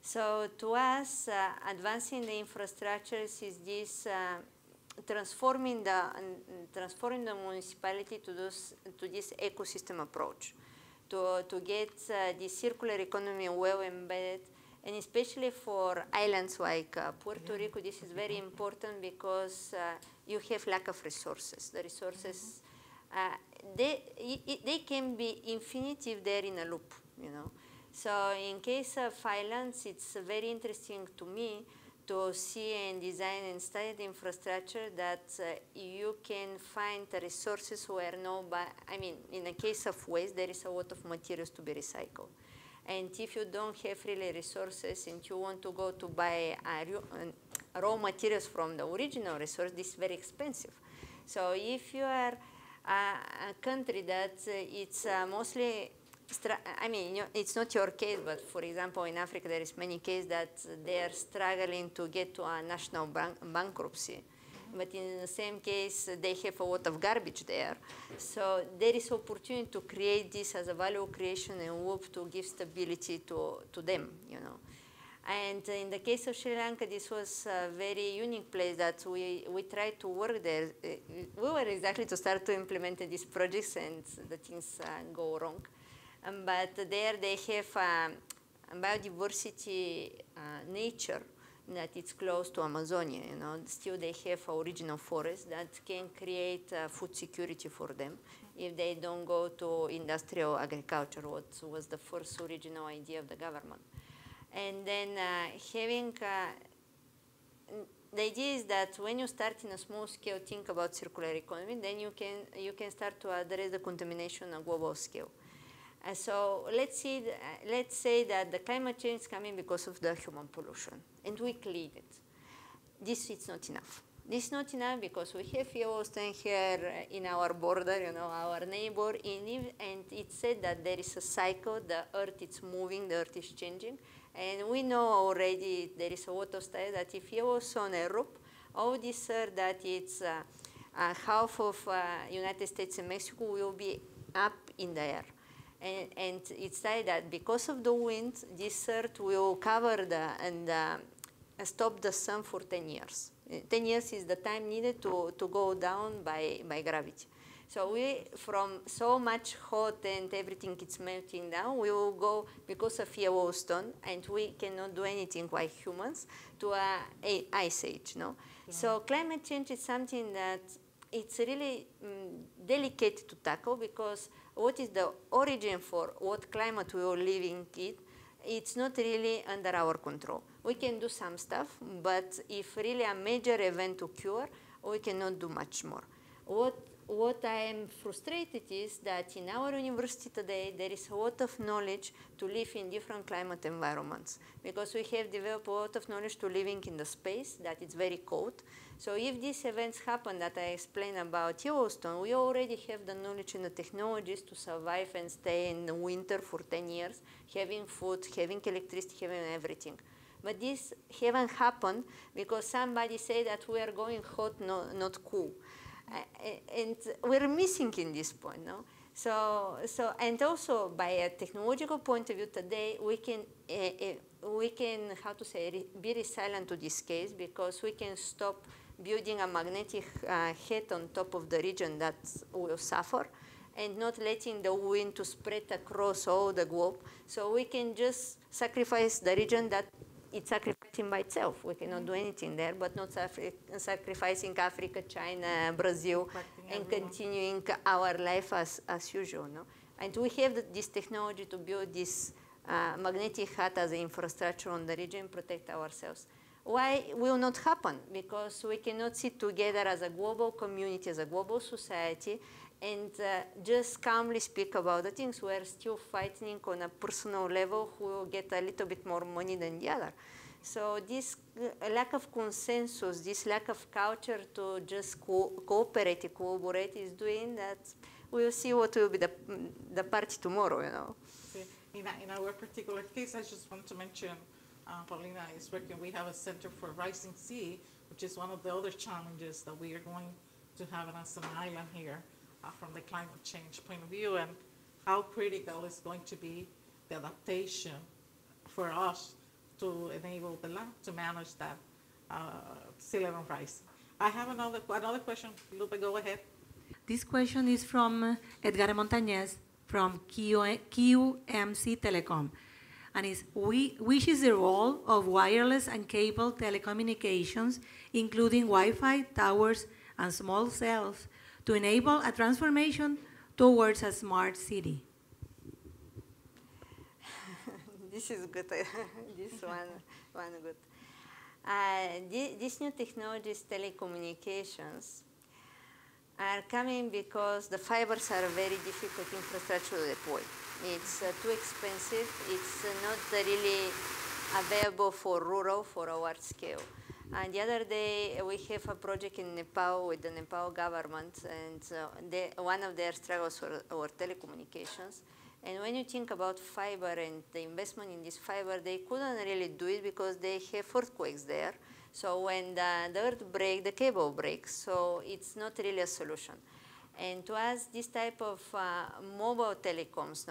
So to us, advancing the infrastructures is this transforming the municipality to this ecosystem approach, to get the circular economy well embedded, and especially for islands like Puerto Rico, this is very important because you have lack of resources. The resources, they can be infinite if they're in a loop, you know. So in case of islands, it's very interesting to me to see and design and study the infrastructure that you can find the resources where I mean, in the case of waste, there is a lot of materials to be recycled. And if you don't have really resources and you want to go to buy raw materials from the original resource, this is very expensive. So if you are a country that it's mostly, I mean, it's not your case, but for example, in Africa, there is many cases that they are struggling to get to a national bankruptcy. But in the same case, they have a lot of garbage there. So there is opportunity to create this as a value creation and loop to give stability to them, you know. And in the case of Sri Lanka, this was a very unique place that we tried to work there. We were exactly to start to implement these projects, and the things go wrong. But there they have biodiversity nature that it's close to Amazonia, you know. Still they have original forests that can create food security for them if they don't go to industrial agriculture, what was the first original idea of the government. And then having, the idea is that when you start in a small scale, think about circular economy, then you can start to address the contamination on a global scale. And so let's say that the climate change is coming because of the human pollution, and we clean it. This is not enough. This is not enough because we have Yellowstone here in our border, you know, our neighbor, and it said that there is a cycle, the earth is moving, the earth is changing. And we know already there is a lot of study that if Yellowstone erupt, all this earth that it's half of United States and Mexico will be up in the air. And it's said that because of the wind, this earth will cover and stop the sun for 10 years. 10 years is the time needed to go down by gravity. So we, from so much hot and everything is melting down, we will go, because of Yellowstone, and we cannot do anything like humans, to an ice age, no? Yeah. So climate change is something that it's really delicate to tackle, because what is the origin for what climate we are living in, it's not really under our control. We can do some stuff, but if really a major event occurs, we cannot do much more. What I am frustrated is that in our university today, there is a lot of knowledge to live in different climate environments, because we have developed a lot of knowledge to living in the space that is very cold. So if these events happen that I explained about Yellowstone, we already have the knowledge and the technologies to survive and stay in the winter for 10 years, having food, having electricity, having everything. But this haven't happened because somebody said that we are going hot, not cool. And we're missing in this point, no? So, and also by a technological point of view today, we can, how to say, be resilient to this case, because we can stop building a magnetic head on top of the region that will suffer, and not letting the wind to spread across all the globe. So we can just sacrifice the region that it's sacrificing by itself. We cannot do anything there, but not sacrificing Africa, China, Brazil, and continuing our life as usual. No? And we have this technology to build this magnetic hut as an infrastructure on the region, protect ourselves. Why will not happen? Because we cannot sit together as a global community, as a global society, and just calmly speak about the things. We're still fighting on a personal level who will get a little bit more money than the other. So this lack of consensus, this lack of culture to just cooperate and collaborate is doing that. We'll see what will be the party tomorrow, you know. In our particular case, I just want to mention, Paulina is working, we have a Center for Rising Sea, which is one of the other challenges that we are going to have as an island here. From the climate change point of view, and how critical is going to be the adaptation for us to enable the land to manage that sea level rise. I have another question. Lupe, go ahead. This question is from Edgar Montañez from QMC Telecom, and is which is the role of wireless and cable telecommunications, including Wi-Fi, towers, and small cells, to enable a transformation towards a smart city? This is good. This one good. These new technologies, telecommunications, are coming because the fibers are a very difficult infrastructure to deploy. It's too expensive. It's not really available for rural, for a large scale. And the other day, we have a project in Nepal with the Nepal government, and one of their struggles were telecommunications. And when you think about fiber and the investment in this fiber, they couldn't really do it because they have earthquakes there. So when the earth breaks, the cable breaks. So it's not really a solution. And to us, this type of mobile telecoms,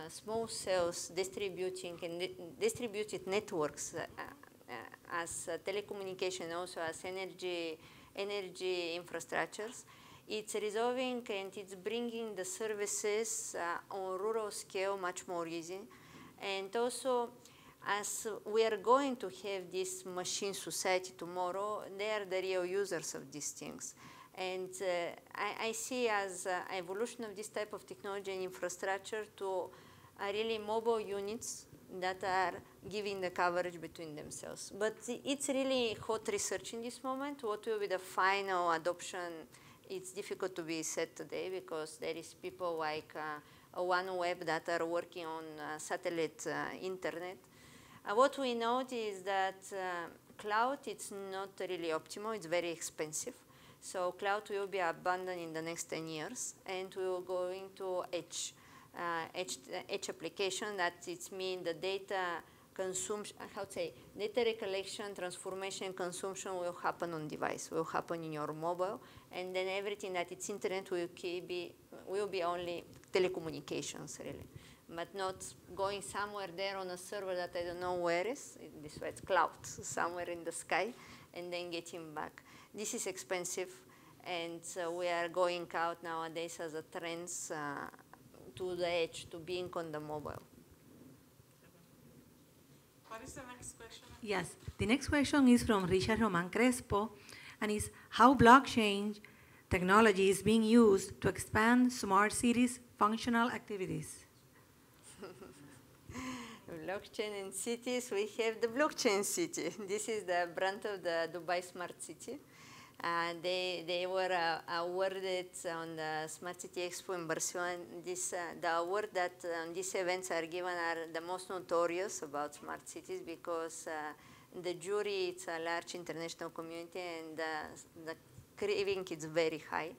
small cells distributing and distributed networks, as telecommunication, also as energy infrastructures, it's resolving and it's bringing the services on rural scale much more easy. And also, as we are going to have this machine society tomorrow, they are the real users of these things. And I see as evolution of this type of technology and infrastructure to really mobile units that are giving the coverage between themselves. But it's really hot research in this moment. What will be the final adoption? It's difficult to be said today because there is people like OneWeb that are working on satellite internet. What we note is that cloud, it's not really optimal. It's very expensive. So cloud will be abandoned in the next 10 years, and we will go into edge application. That it means the data consumption, data recollection, transformation, consumption will happen on device, will happen in your mobile, and then everything that it's internet will be only telecommunications, really, but not going somewhere there on a server that I don't know where is. This way it's cloud, somewhere in the sky, and then getting back. This is expensive, and we are going out nowadays as a trend to the edge, to being on the mobile. What is the next question? Yes, the next question is from Richard Roman Crespo, and is how blockchain technology is being used to expand smart cities' functional activities. Blockchain in cities, we have the blockchain city. This is the brand of the Dubai Smart City. They were awarded on the Smart City Expo in Barcelona. The award that these events are given are the most notorious about smart cities because the jury, it's a large international community, and the craving is very high.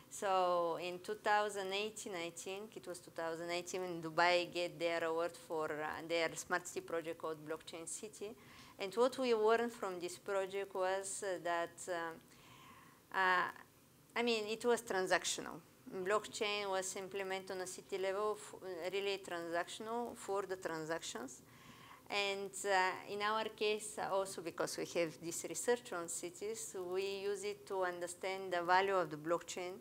So in 2018, I think, it was 2018, when Dubai get their award for their smart city project called Blockchain City. And what we learned from this project was that, it was transactional. Blockchain was implemented on a city level, really transactional for the transactions. And in our case, also because we have this research on cities, we use it to understand the value of the blockchain.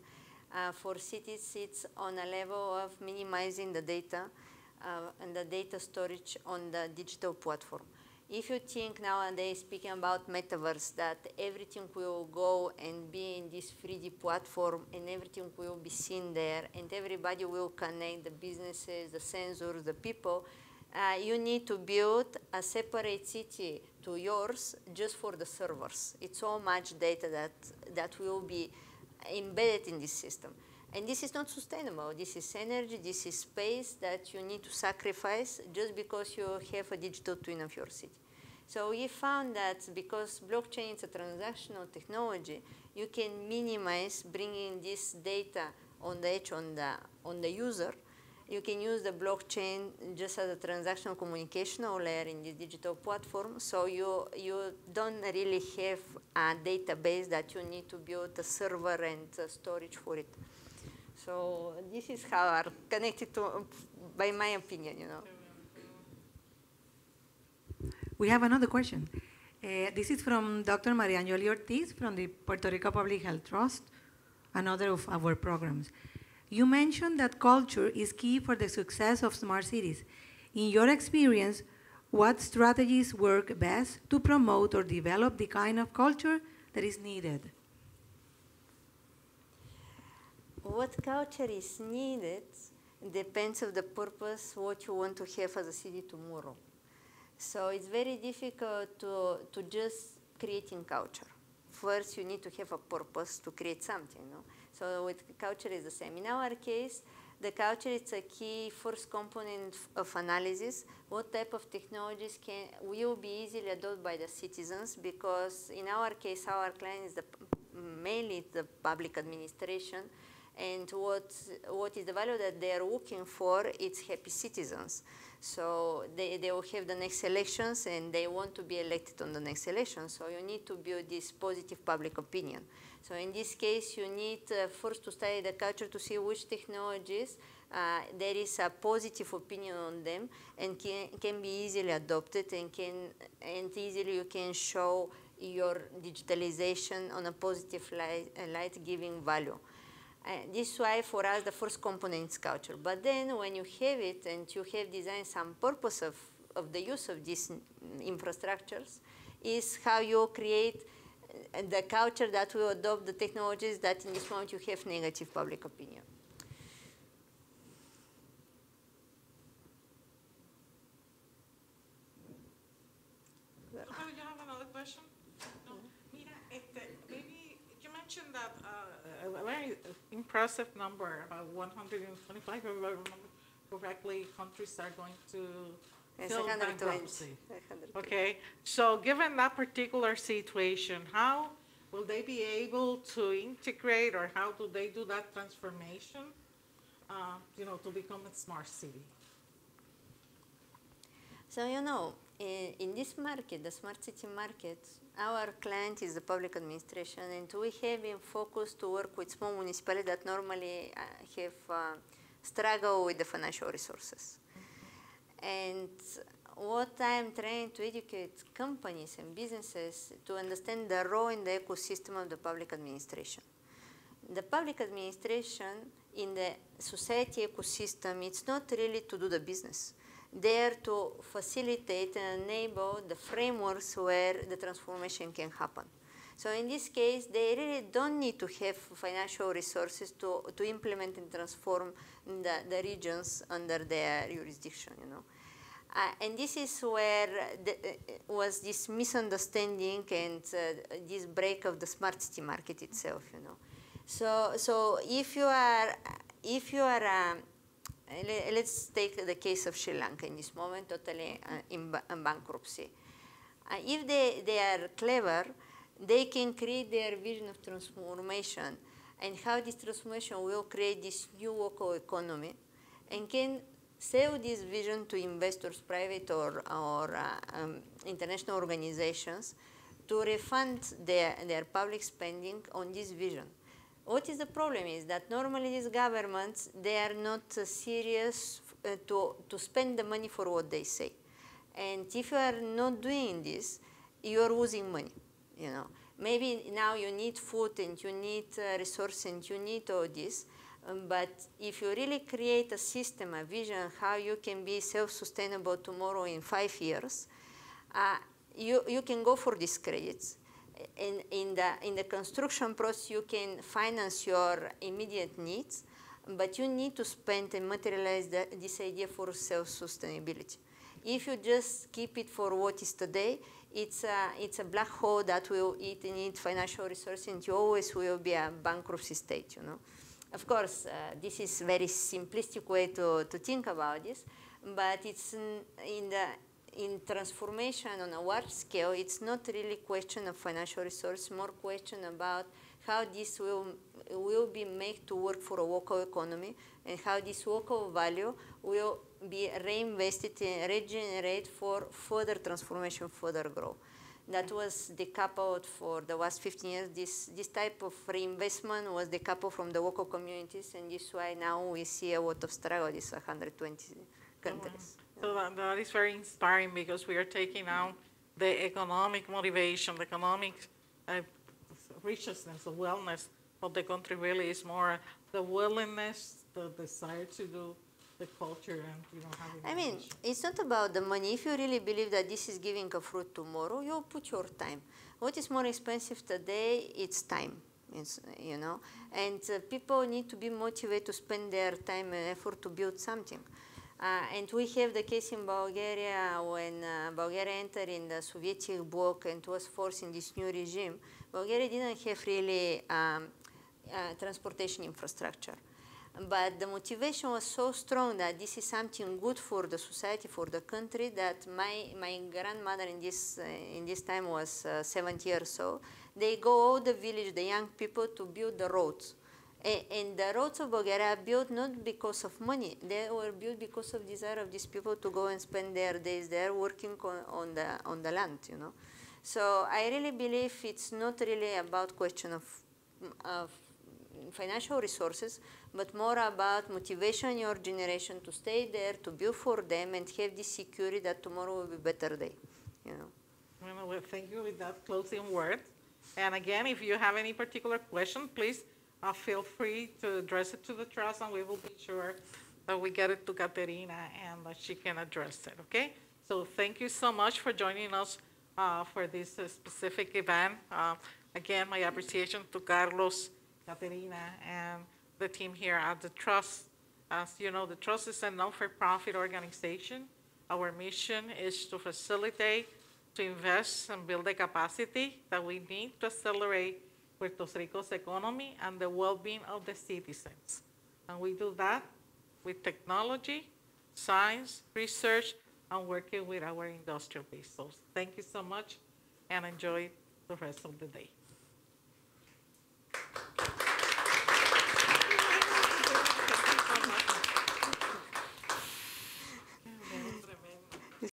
For cities, it's on a level of minimizing the data and the data storage on the digital platform. If you think nowadays, speaking about metaverse, that everything will go and be in this 3D platform and everything will be seen there and everybody will connect, the businesses, the sensors, the people, you need to build a separate city to yours just for the servers. It's so much data that will be embedded in this system. And this is not sustainable. This is energy, this is space that you need to sacrifice just because you have a digital twin of your city. So we found that because blockchain is a transactional technology, you can minimize bringing this data on the edge on the user. You can use the blockchain just as a transactional communicational layer in the digital platform, so you don't really have a database that you need to build a server and storage for it. So this is how are connected to, by my opinion, We have another question. This is from Dr. Maria Anjoli Ortiz from the Puerto Rico Public Health Trust, another of our programs. You mentioned that culture is key for the success of smart cities. In your experience, what strategies work best to promote or develop the kind of culture that is needed? What culture is needed depends on the purpose, what you want to have as a city tomorrow. So it's very difficult to just creating culture. First, you need to have a purpose to create something, So with culture is the same. In our case, the culture is a key first component of analysis. What type of technologies will be easily adopted by the citizens? Because in our case, our client is mainly the public administration, and what is the value that they are looking for? It's happy citizens. So they will have the next elections, and they want to be elected on the next election. So you need to build this positive public opinion. So in this case, you need first to study the culture to see which technologies there is a positive opinion on them and can be easily adopted and easily you can show your digitalization on a positive light giving value. This is why for us the first component is culture. But then when you have it and you have designed some purpose of the use of these infrastructures is how you create the culture that will adopt the technologies that in this moment you have negative public opinion. question? No. Mira, maybe you mentioned that a very impressive number, about 125, if I remember correctly, countries are going to It's fill 120. bankruptcy. 120. Okay, so given that particular situation, how will they be able to integrate, or how do they do that transformation, to become a smart city? So, in this market, the smart city market, our client is the public administration, and we have been focused to work with small municipalities that normally have struggle with the financial resources. And what I'm trying to educate companies and businesses to understand the role in the ecosystem of the public administration. The public administration in the society ecosystem, it's not really to do the business. They're to facilitate and enable the frameworks where the transformation can happen. So in this case, they really don't need to have financial resources to implement and transform the regions under their jurisdiction, and this is where was this misunderstanding and this break of the smart city market itself, So if you are let's take the case of Sri Lanka in this moment, totally in bankruptcy. If they are clever, they can create their vision of transformation and how this transformation will create this new local economy, and can sell this vision to investors, private or international organizations, to refund their public spending on this vision. What is the problem is that normally these governments, they are not serious to spend the money for what they say. And if you are not doing this, you are losing money, Maybe now you need food and you need resources and you need all this, but if you really create a system, a vision, how you can be self-sustainable tomorrow in 5 years, you can go for these credits. In the construction process, you can finance your immediate needs, but you need to spend and materialize this idea for self-sustainability. If you just keep it for what is today, it's a black hole that will eat and eat financial resources, and you always will be a bankruptcy state, Of course, this is a very simplistic way to think about this, but it's in transformation on a large scale, it's not really a question of financial resource, more question about how this will be made to work for a local economy, and how this local value will be reinvested and regenerate for further transformation, further growth. That was decoupled for the last 15 years. This type of reinvestment was decoupled from the local communities, and this is why now we see a lot of struggle in these 120 countries. So that is very inspiring, because we are taking now the economic motivation, the economic richness, the wellness of the country really is more the willingness, the desire to do the culture and having it's not about the money. If you really believe that this is giving a fruit tomorrow, you'll put your time. What is more expensive today? It's time. And people need to be motivated to spend their time and effort to build something. And we have the case in Bulgaria when Bulgaria entered in the Soviet bloc and was forced in this new regime. Bulgaria didn't have really transportation infrastructure. But the motivation was so strong that this is something good for the society, for the country, that my grandmother in this time was 70 years old. They go all the village, the young people, to build the roads. And the roads of Bulgaria are built not because of money. They were built because of desire of these people to go and spend their days there working on the land, So I really believe it's not really about question of financial resources, but more about motivation in your generation to stay there, to build for them, and have this security that tomorrow will be a better day. Well, thank you with that closing word. And again, if you have any particular question, please feel free to address it to the trust, and we will be sure that we get it to Katerina and that she can address it, okay? So thank you so much for joining us for this specific event. Again, my appreciation to Carlos, Katerina, and the team here at the Trust. As you know, the Trust is a non-for-profit organization. Our mission is to facilitate to invest and build the capacity that we need to accelerate Puerto Rico's economy and the well-being of the citizens. And we do that with technology, science, research, and working with our industrial base. So thank you so much, and enjoy the rest of the day.